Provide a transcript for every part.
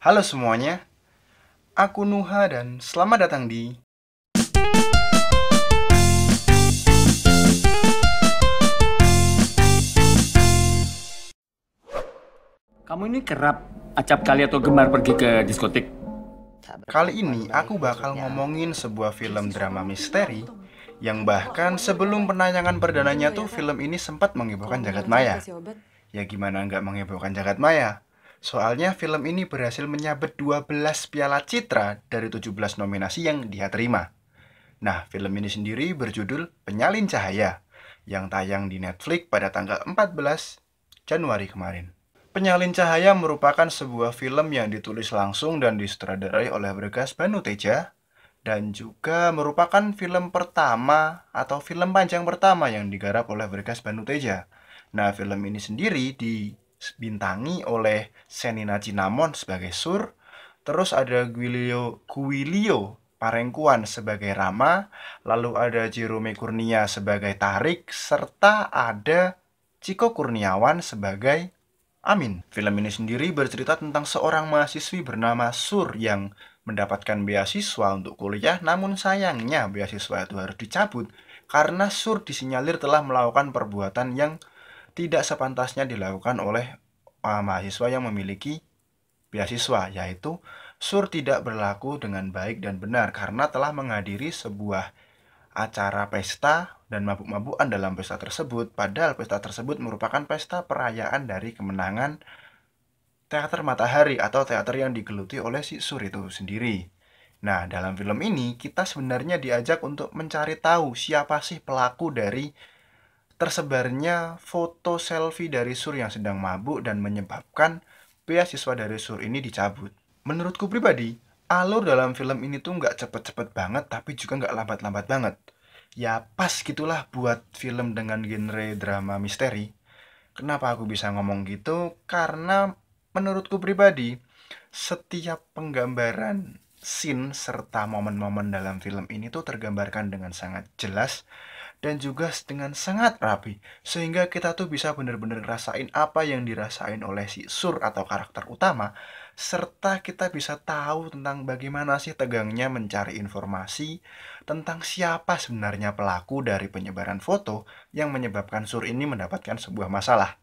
Halo semuanya, aku Nuha dan selamat datang di Kamu ini kerap acap kali atau gemar pergi ke diskotik? Kali ini aku bakal ngomongin sebuah film drama misteri yang bahkan sebelum penayangan perdananya tuh film ini sempat menghebohkan jagat maya. Ya gimana nggak menghebohkan jagat maya? Soalnya film ini berhasil menyabet 12 piala citra dari 17 nominasi yang dia terima. Nah, film ini sendiri berjudul Penyalin Cahaya yang tayang di Netflix pada tanggal 14 Januari kemarin. Penyalin Cahaya merupakan sebuah film yang ditulis langsung dan disutradarai oleh Bregas Banuteja dan juga merupakan film pertama atau film panjang pertama yang digarap oleh Bregas Banuteja. Nah, film ini sendiri dibintangi oleh Senina Cinamon sebagai Sur, terus ada Guilio Parengkuan sebagai Rama, lalu ada Jerome Kurnia sebagai Tarik, serta ada Ciko Kurniawan sebagai Amin. Film ini sendiri bercerita tentang seorang mahasiswi bernama Sur yang mendapatkan beasiswa untuk kuliah, namun sayangnya beasiswa itu harus dicabut karena Sur disinyalir telah melakukan perbuatan yang tidak sepantasnya dilakukan oleh mahasiswa yang memiliki beasiswa, yaitu Sur tidak berlaku dengan baik dan benar karena telah menghadiri sebuah acara pesta dan mabuk-mabukan dalam pesta tersebut, padahal pesta tersebut merupakan pesta perayaan dari kemenangan teater matahari atau teater yang digeluti oleh si Sur itu sendiri. Nah, dalam film ini kita sebenarnya diajak untuk mencari tahu siapa sih pelaku dari tersebarnya foto selfie dari Sur yang sedang mabuk dan menyebabkan beasiswa dari Sur ini dicabut. Menurutku pribadi, alur dalam film ini tuh nggak cepet-cepet banget tapi juga nggak lambat-lambat banget. Ya pas gitulah buat film dengan genre drama misteri. Kenapa aku bisa ngomong gitu? Karena menurutku pribadi, setiap penggambaran scene serta momen-momen dalam film ini tuh tergambarkan dengan sangat jelas dan juga dengan sangat rapi. Sehingga kita tuh bisa bener-bener ngerasain apa yang dirasain oleh si Sur atau karakter utama, serta kita bisa tahu tentang bagaimana sih tegangnya mencari informasi tentang siapa sebenarnya pelaku dari penyebaran foto yang menyebabkan Sur ini mendapatkan sebuah masalah.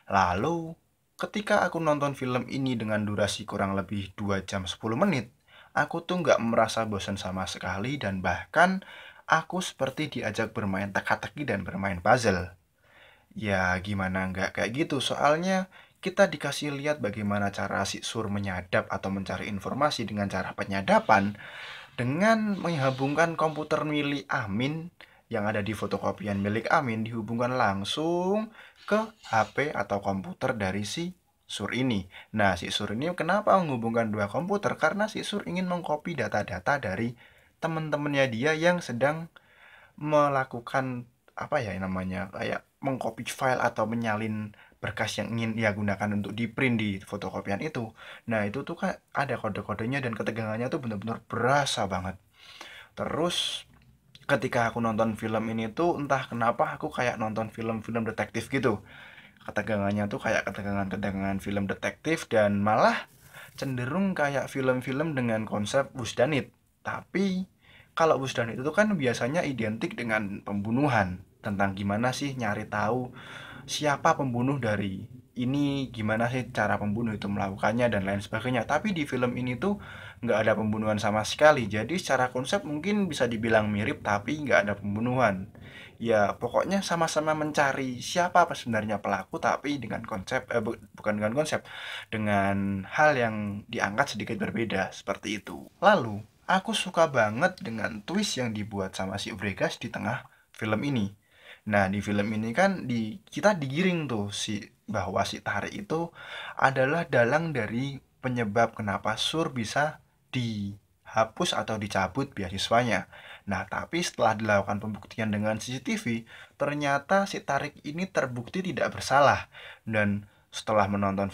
Lalu, ketika aku nonton film ini dengan durasi kurang lebih 2 jam 10 menit, aku tuh nggak merasa bosan sama sekali dan bahkan aku seperti diajak bermain teka-teki dan bermain puzzle. Ya gimana nggak kayak gitu, soalnya kita dikasih lihat bagaimana cara si Sur menyadap atau mencari informasi dengan cara penyadapan dengan menghubungkan komputer milik Amin yang ada di fotokopian milik Amin dihubungkan langsung ke HP atau komputer dari si Sur ini. Nah, si Sur ini kenapa menghubungkan dua komputer? Karena si Sur ingin mengcopy data-data dari teman-temannya dia yang sedang melakukan apa ya namanya kayak mengcopy file atau menyalin berkas yang ingin ia gunakan untuk di print di fotokopian itu. Nah, itu tuh kan ada kode-kodenya dan ketegangannya tuh benar-benar berasa banget. Terus ketika aku nonton film ini tuh entah kenapa aku kayak nonton film-film detektif gitu. Ketegangannya tuh kayak ketegangan-ketegangan film detektif dan malah cenderung kayak film-film dengan konsep whodunit. Tapi kalau whodunit itu kan biasanya identik dengan pembunuhan. Tentang gimana sih nyari tahu siapa pembunuh dari ini, gimana sih cara pembunuh itu melakukannya dan lain sebagainya. Tapi di film ini tuh nggak ada pembunuhan sama sekali. Jadi secara konsep mungkin bisa dibilang mirip tapi nggak ada pembunuhan. Ya pokoknya sama-sama mencari siapa apa sebenarnya pelaku tapi dengan konsep bukan dengan konsep, dengan hal yang diangkat sedikit berbeda seperti itu. Lalu aku suka banget dengan twist yang dibuat sama si Obregas di tengah film ini. Nah, di film ini kan kita digiring tuh bahwa si Tarik itu adalah dalang dari penyebab kenapa Sur bisa dihapus atau dicabut beasiswanya. Nah, tapi setelah dilakukan pembuktian dengan CCTV, ternyata si Tarik ini terbukti tidak bersalah. Dan setelah menonton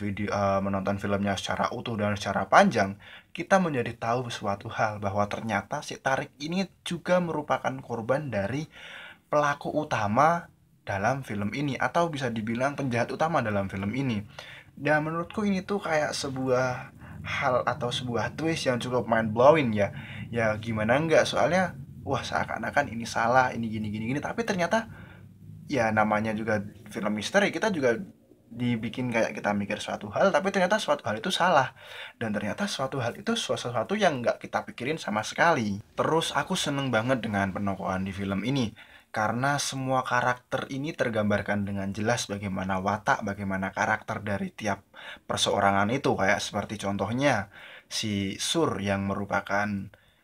filmnya secara utuh dan secara panjang, kita menjadi tahu suatu hal bahwa ternyata si Tarik ini juga merupakan korban dari pelaku utama dalam film ini atau bisa dibilang penjahat utama dalam film ini. Dan menurutku ini tuh kayak sebuah hal atau sebuah twist yang cukup mind blowing ya. Ya gimana enggak, soalnya wah seakan-akan ini salah, ini gini gini gini, tapi ternyata ya namanya juga film misteri, kita juga dibikin kayak kita mikir suatu hal tapi ternyata suatu hal itu salah, dan ternyata suatu hal itu sesuatu yang nggak kita pikirin sama sekali. Terus aku seneng banget dengan penokohan di film ini karena semua karakter ini tergambarkan dengan jelas bagaimana watak, bagaimana karakter dari tiap perseorangan itu, kayak seperti contohnya si Sur yang merupakan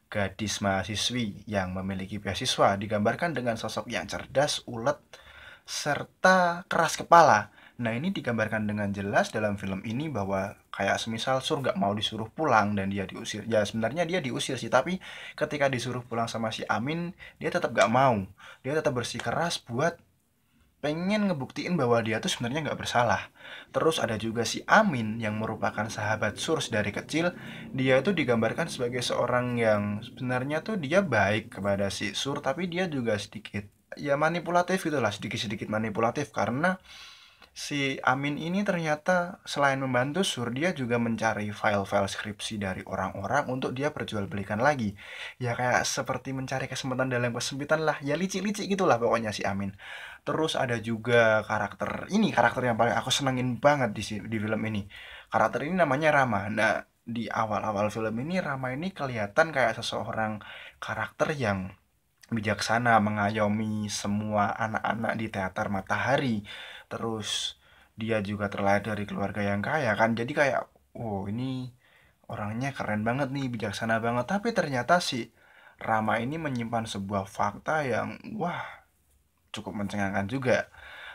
gadis mahasiswi yang memiliki beasiswa digambarkan dengan sosok yang cerdas, ulet, serta keras kepala. Nah, ini digambarkan dengan jelas dalam film ini bahwa kayak semisal Sur nggak mau disuruh pulang dan dia diusir. Ya sebenarnya dia diusir sih, tapi ketika disuruh pulang sama si Amin, dia tetap nggak mau. Dia tetap bersikeras buat pengen ngebuktiin bahwa dia tuh sebenarnya nggak bersalah. Terus ada juga si Amin yang merupakan sahabat Sur dari kecil. Dia itu digambarkan sebagai seorang yang sebenarnya tuh dia baik kepada si Sur, tapi dia juga sedikit ya manipulatif gitulah, sedikit-sedikit manipulatif karena si Amin ini ternyata selain membantu Sur, dia juga mencari file-file skripsi dari orang-orang untuk dia perjualbelikan lagi. Ya kayak seperti mencari kesempatan dalam kesempitan lah. Ya licik-licik gitulah pokoknya si Amin. Terus ada juga karakter yang paling aku senengin banget di film ini. Karakter ini namanya Rama. Nah, di awal-awal film ini Rama ini kelihatan kayak seseorang karakter yang bijaksana, mengayomi semua anak-anak di teater Matahari. Terus dia juga terlahir dari keluarga yang kaya kan. Jadi kayak, wow ini orangnya keren banget nih, bijaksana banget. Tapi ternyata si Rama ini menyimpan sebuah fakta yang, wah, cukup mencengangkan juga.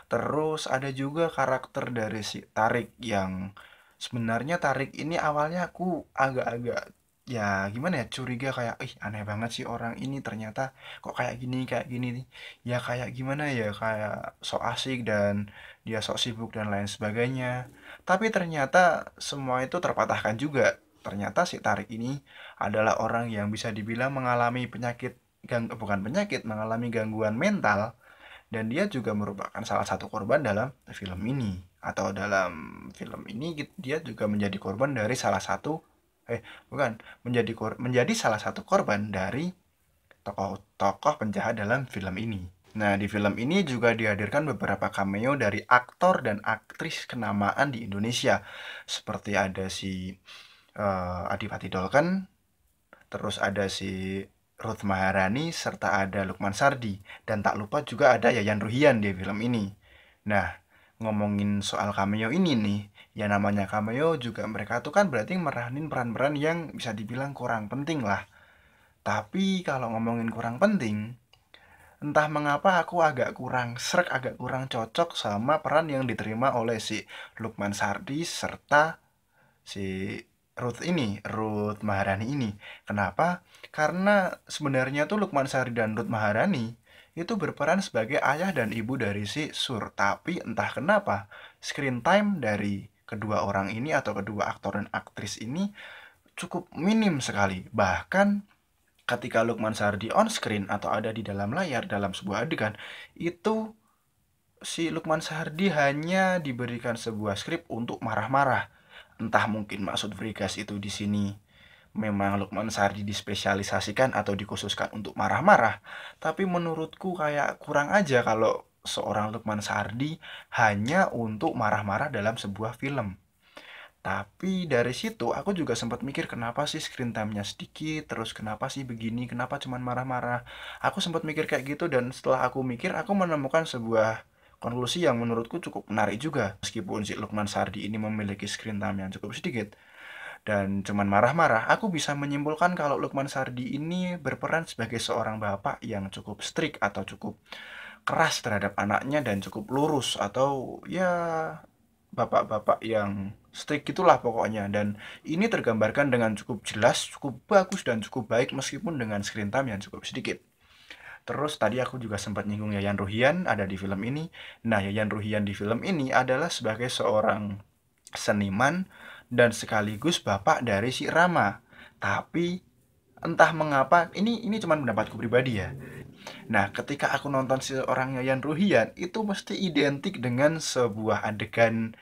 Terus ada juga karakter dari si Tarik yang sebenarnya Tarik ini awalnya aku agak-agak ya gimana ya, curiga kayak ih aneh banget sih orang ini, ternyata kok kayak gini nih. Ya kayak gimana ya, kayak sok asik dan dia sok sibuk dan lain sebagainya. Tapi ternyata semua itu terpatahkan juga. Ternyata si Tarik ini adalah orang yang bisa dibilang mengalami penyakit bukan penyakit, mengalami gangguan mental, dan dia juga merupakan salah satu korban dalam film ini. Atau dalam film ini dia juga menjadi korban dari salah satu bukan, menjadi salah satu korban dari tokoh-tokoh penjahat dalam film ini. Nah, di film ini juga dihadirkan beberapa cameo dari aktor dan aktris kenamaan di Indonesia. Seperti ada si Adipati Dolken, terus ada si Ruth Maharani, serta ada Lukman Sardi. Dan tak lupa juga ada Yayan Ruhian di film ini. Nah, ngomongin soal cameo ini nih, ya namanya cameo juga mereka tuh kan berarti meranin peran-peran yang bisa dibilang kurang penting lah. Tapi kalau ngomongin kurang penting, entah mengapa aku agak kurang srek, agak kurang cocok sama peran yang diterima oleh si Lukman Sardi serta si Ruth Maharani ini. Kenapa? Karena sebenarnya tuh Lukman Sardi dan Ruth Maharani itu berperan sebagai ayah dan ibu dari si Sur. Tapi entah kenapa screen time dari kedua orang ini atau kedua aktor dan aktris ini cukup minim sekali. Bahkan ketika Lukman Sardi on screen atau ada di dalam layar dalam sebuah adegan, itu si Lukman Sardi hanya diberikan sebuah skrip untuk marah-marah. Entah mungkin maksud Vrigas itu di sini memang Lukman Sardi dispesialisasikan atau dikhususkan untuk marah-marah, tapi menurutku kayak kurang aja kalau seorang Lukman Sardi hanya untuk marah-marah dalam sebuah film. Tapi dari situ aku juga sempat mikir kenapa sih screen time-nya sedikit, terus kenapa sih begini, kenapa cuman marah-marah. Aku sempat mikir kayak gitu, dan setelah aku mikir aku menemukan sebuah konklusi yang menurutku cukup menarik juga. Meskipun si Lukman Sardi ini memiliki screen time yang cukup sedikit dan cuman marah-marah, aku bisa menyimpulkan kalau Lukman Sardi ini berperan sebagai seorang bapak yang cukup strict atau cukup keras terhadap anaknya dan cukup lurus, atau ya bapak-bapak yang strict gitulah pokoknya. Dan ini tergambarkan dengan cukup jelas, cukup bagus dan cukup baik meskipun dengan screen time yang cukup sedikit. Terus tadi aku juga sempat nyinggung Yayan Ruhian ada di film ini. Nah, Yayan Ruhian di film ini adalah sebagai seorang seniman dan sekaligus bapak dari si Rama. Tapi entah mengapa, ini cuma pendapatku pribadi ya. Nah, ketika aku nonton seorang Yayan Ruhian, itu mesti identik dengan sebuah adegan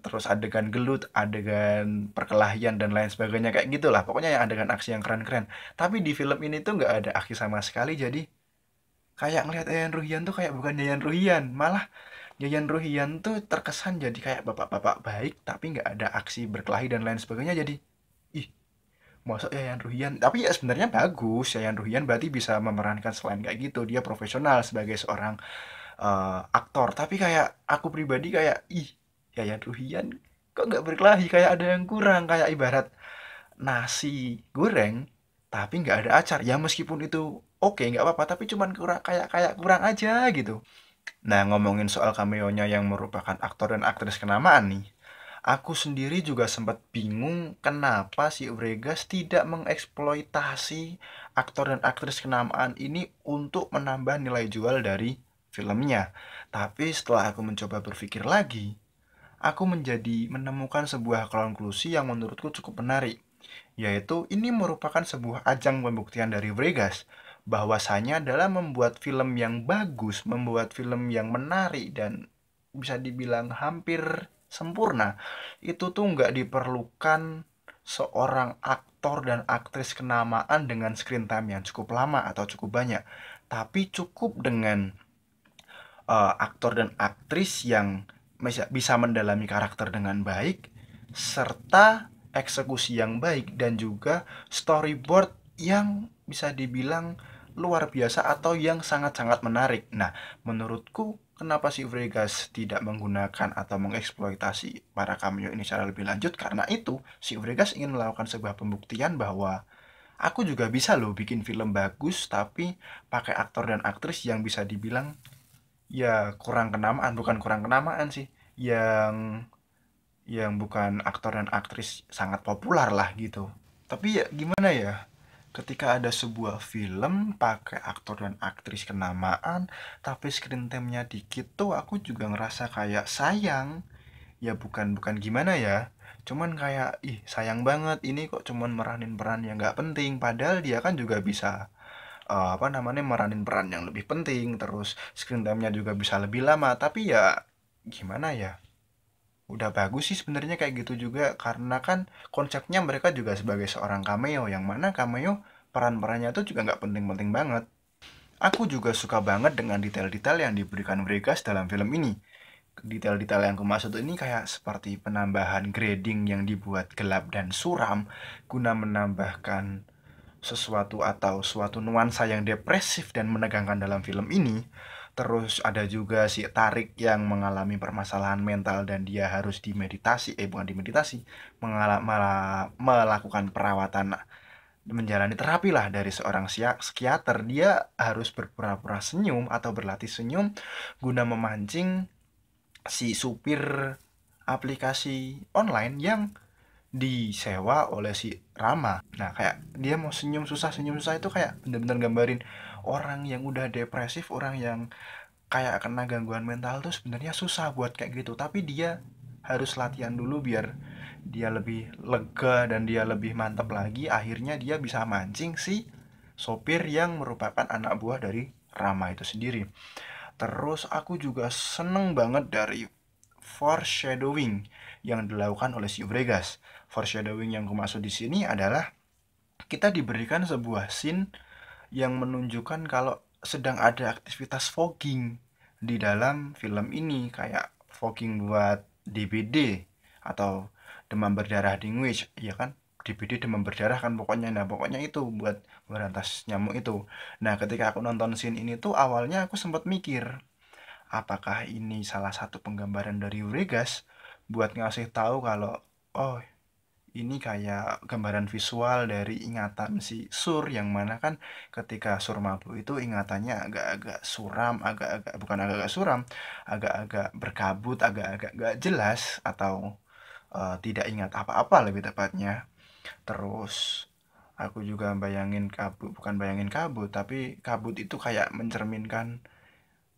terus adegan gelut, adegan perkelahian dan lain sebagainya kayak gitulah. Pokoknya yang adegan aksi yang keren-keren. Tapi di film ini tuh nggak ada aksi sama sekali, jadi kayak ngeliat Yayan Ruhian tuh kayak bukan Yayan Ruhian, malah Yayan Ruhian tuh terkesan jadi kayak bapak-bapak baik, tapi nggak ada aksi berkelahi dan lain sebagainya. Jadi, ih, masuk Yayan Ruhian. Tapi ya sebenarnya bagus, Yayan Ruhian berarti bisa memerankan selain kayak gitu. Dia profesional sebagai seorang aktor. Tapi kayak aku pribadi kayak, ih, Yayan Ruhian kok nggak berkelahi, kayak ada yang kurang, kayak ibarat nasi goreng tapi nggak ada acar. Ya meskipun itu oke, nggak apa-apa, tapi cuman kurang, kayak kayak kurang aja gitu. Nah, ngomongin soal cameo-nya yang merupakan aktor dan aktris kenamaan nih, aku sendiri juga sempat bingung kenapa si Vregas tidak mengeksploitasi aktor dan aktris kenamaan ini untuk menambah nilai jual dari filmnya. Tapi setelah aku mencoba berpikir lagi, aku menjadi menemukan sebuah konklusi yang menurutku cukup menarik, yaitu ini merupakan sebuah ajang pembuktian dari Vegas bahwasanya dalam membuat film yang bagus, membuat film yang menarik dan bisa dibilang hampir sempurna, itu tuh nggak diperlukan seorang aktor dan aktris kenamaan dengan screen time yang cukup lama atau cukup banyak, tapi cukup dengan aktor dan aktris yang bisa mendalami karakter dengan baik, serta eksekusi yang baik dan juga storyboard yang bisa dibilang luar biasa atau yang sangat-sangat menarik. Nah, menurutku kenapa si Vegas tidak menggunakan atau mengeksploitasi para cameo ini secara lebih lanjut, karena itu si Vegas ingin melakukan sebuah pembuktian bahwa aku juga bisa loh bikin film bagus tapi pakai aktor dan aktris yang bisa dibilang ya kurang kenamaan, bukan kurang kenamaan sih, yang bukan aktor dan aktris sangat populer lah gitu. Tapi ya gimana ya, ketika ada sebuah film pakai aktor dan aktris kenamaan tapi screen time-nya dikit tuh aku juga ngerasa kayak sayang. Ya bukan bukan gimana ya, cuman kayak ih sayang banget ini kok cuman meranin peran yang nggak penting, padahal dia kan juga bisa apa namanya, meranin peran yang lebih penting, terus screen time-nya juga bisa lebih lama. Tapi ya gimana ya, udah bagus sih sebenarnya kayak gitu juga, karena kan konsepnya mereka juga sebagai seorang cameo, yang mana cameo peran-perannya tuh juga nggak penting-penting banget. Aku juga suka banget dengan detail-detail yang diberikan Vegas dalam film ini. Detail-detail yang kumaksud ini kayak seperti penambahan grading yang dibuat gelap dan suram guna menambahkan sesuatu atau suatu nuansa yang depresif dan menegangkan dalam film ini. Terus ada juga si Tarik yang mengalami permasalahan mental dan dia harus dimeditasi, bukan dimeditasi, melakukan perawatan, menjalani terapi lah dari seorang psikiater. Dia harus berpura-pura senyum atau berlatih senyum guna memancing si supir aplikasi online yang disewa oleh si Rama. Nah, kayak dia mau senyum susah itu kayak bener-bener gambarin orang yang udah depresif, orang yang kayak kena gangguan mental tuh sebenarnya susah buat kayak gitu. Tapi dia harus latihan dulu biar dia lebih lega dan dia lebih mantap lagi. Akhirnya dia bisa mancing si sopir yang merupakan anak buah dari Rama itu sendiri. Terus aku juga seneng banget dari foreshadowing yang dilakukan oleh si Bregas. Foreshadowing yang kumaksud di sini adalah kita diberikan sebuah scene yang menunjukkan kalau sedang ada aktivitas fogging di dalam film ini, kayak fogging buat DBD atau demam berdarah Dingwich, ya kan? DBD demam berdarah kan pokoknya. Nah, pokoknya itu buat berantas nyamuk itu. Nah, ketika aku nonton scene ini tuh awalnya aku sempat mikir, apakah ini salah satu penggambaran dari Vegas buat ngasih tahu kalau oh ini kayak gambaran visual dari ingatan si Sur, yang mana kan ketika Sur mabuk itu ingatannya agak-agak suram, agak-agak bukan agak-agak suram, agak-agak berkabut, agak-agak gak jelas atau tidak ingat apa-apa lebih tepatnya. Terus aku juga bayangin kabut, bukan bayangin kabut, tapi kabut itu kayak mencerminkan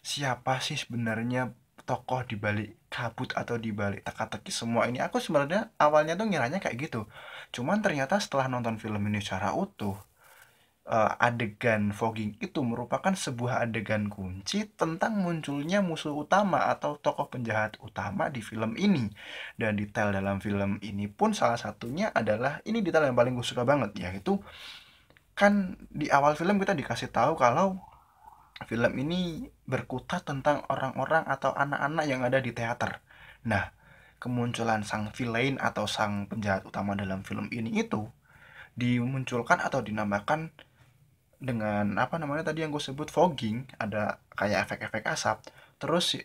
siapa sih sebenarnya tokoh di balik kabut atau di balik teka-teki semua ini. Aku sebenarnya awalnya tuh ngiranya kayak gitu. Cuman ternyata setelah nonton film ini secara utuh, adegan fogging itu merupakan sebuah adegan kunci tentang munculnya musuh utama atau tokoh penjahat utama di film ini. Dan detail dalam film ini pun salah satunya adalah, ini detail yang paling gue suka banget, yaitu kan di awal film kita dikasih tahu kalau film ini berkutat tentang orang-orang atau anak-anak yang ada di teater. Nah, kemunculan sang villain atau sang penjahat utama dalam film ini itu dimunculkan atau dinamakan dengan apa namanya tadi yang gue sebut fogging, ada kayak efek-efek asap. Terus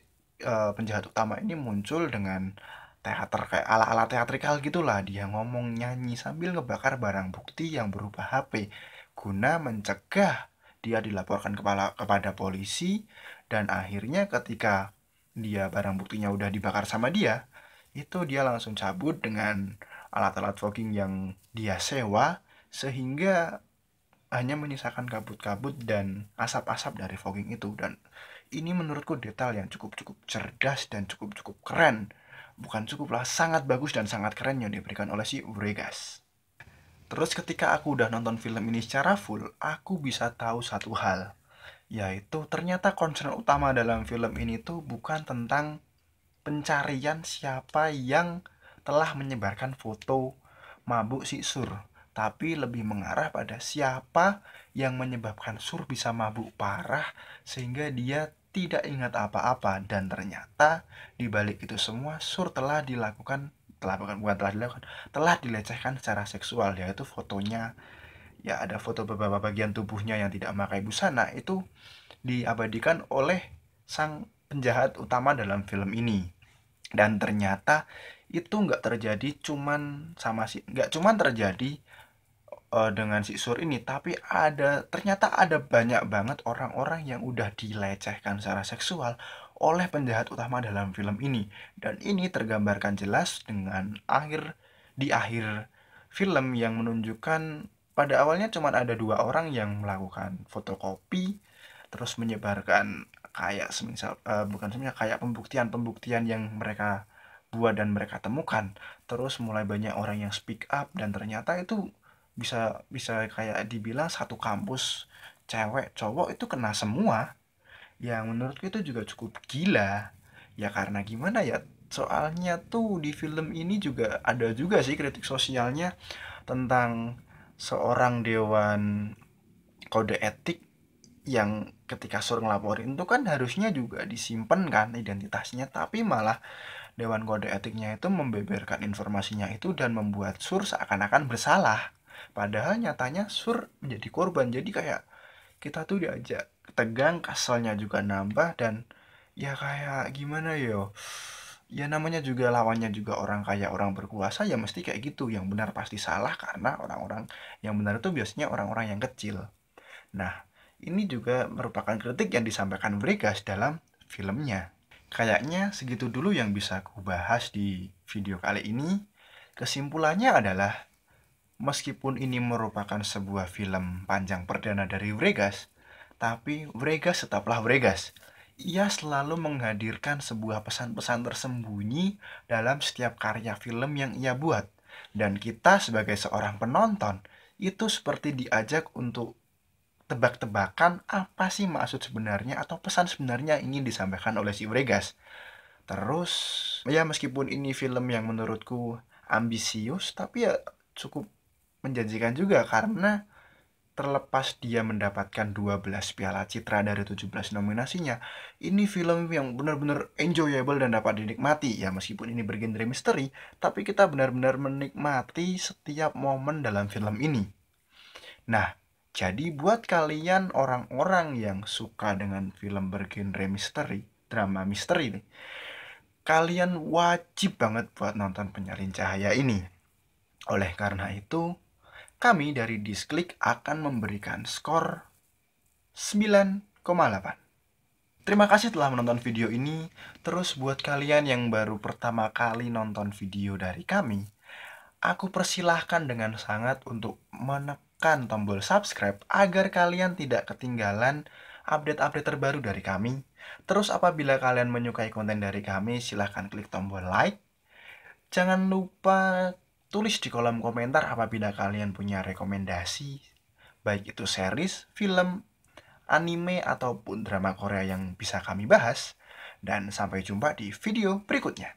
penjahat utama ini muncul dengan teater kayak ala-ala teatrikal gitulah, dia ngomong nyanyi sambil ngebakar barang bukti yang berupa HP guna mencegah dia dilaporkan kepada polisi. Dan akhirnya ketika dia barang buktinya udah dibakar sama dia, itu dia langsung cabut dengan alat-alat fogging yang dia sewa, sehingga hanya menyisakan kabut-kabut dan asap-asap dari fogging itu. Dan ini menurutku detail yang cukup-cukup cerdas dan cukup-cukup keren. Bukan cukup lah, sangat bagus dan sangat keren yang diberikan oleh si Viegas. Terus ketika aku udah nonton film ini secara full, aku bisa tahu satu hal, yaitu ternyata concern utama dalam film ini tuh bukan tentang pencarian siapa yang telah menyebarkan foto mabuk si Sur, tapi lebih mengarah pada siapa yang menyebabkan Sur bisa mabuk parah sehingga dia tidak ingat apa-apa. Dan ternyata di balik itu semua Sur telah dilakukan, telah dilecehkan secara seksual, yaitu fotonya, ya ada foto beberapa bagian tubuhnya yang tidak memakai busana itu diabadikan oleh sang penjahat utama dalam film ini. Dan ternyata itu nggak cuman terjadi dengan si Sur ini, tapi ternyata ada banyak banget orang-orang yang udah dilecehkan secara seksual oleh penjahat utama dalam film ini. Dan ini tergambarkan jelas dengan di akhir film yang menunjukkan pada awalnya cuma ada 2 orang yang melakukan fotokopi, terus menyebarkan kayak kayak pembuktian-pembuktian yang mereka buat dan mereka temukan. Terus mulai banyak orang yang speak up, dan ternyata itu bisa bisa kayak dibilang satu kampus cewek cowok itu kena semua. Yang menurutku itu juga cukup gila. Ya karena gimana ya, soalnya tuh di film ini juga ada juga sih kritik sosialnya tentang seorang dewan kode etik yang ketika Sur ngelaporin itu kan harusnya juga disimpan kan identitasnya, tapi malah Dewan Kode Etiknya itu membeberkan informasinya itu dan membuat Sur seakan-akan bersalah. Padahal nyatanya Sur menjadi korban. Jadi kayak kita tuh diajak tegang, kasalnya juga nambah, dan ya kayak gimana yo. Ya namanya juga lawannya juga orang kaya, orang berkuasa, ya mesti kayak gitu. Yang benar pasti salah karena orang-orang yang benar itu biasanya orang-orang yang kecil. Nah, ini juga merupakan kritik yang disampaikan Viegas dalam filmnya. Kayaknya segitu dulu yang bisa aku bahas di video kali ini. Kesimpulannya adalah, meskipun ini merupakan sebuah film panjang perdana dari Viegas, tapi Viegas tetaplah Viegas. Ia selalu menghadirkan sebuah pesan-pesan tersembunyi dalam setiap karya film yang ia buat. Dan kita sebagai seorang penonton, itu seperti diajak untuk tebak-tebakan apa sih maksud sebenarnya atau pesan sebenarnya ingin disampaikan oleh si Viegas. Terus, ya meskipun ini film yang menurutku ambisius, tapi ya cukup menjanjikan juga karena terlepas dia mendapatkan 12 piala citra dari 17 nominasinya, ini film yang benar-benar enjoyable dan dapat dinikmati. Ya meskipun ini bergenre misteri, tapi kita benar-benar menikmati setiap momen dalam film ini. Nah, jadi buat kalian orang-orang yang suka dengan film bergenre misteri, drama misteri nih, kalian wajib banget buat nonton Penyalin Cahaya ini. Oleh karena itu, kami dari Disklik akan memberikan skor 9,8. Terima kasih telah menonton video ini. Terus buat kalian yang baru pertama kali nonton video dari kami, aku persilahkan dengan sangat untuk menekan tombol subscribe agar kalian tidak ketinggalan update-update terbaru dari kami. Terus apabila kalian menyukai konten dari kami, silahkan klik tombol like. Jangan lupa tulis di kolom komentar apabila kalian punya rekomendasi baik itu series, film, anime, ataupun drama Korea yang bisa kami bahas. Dan sampai jumpa di video berikutnya.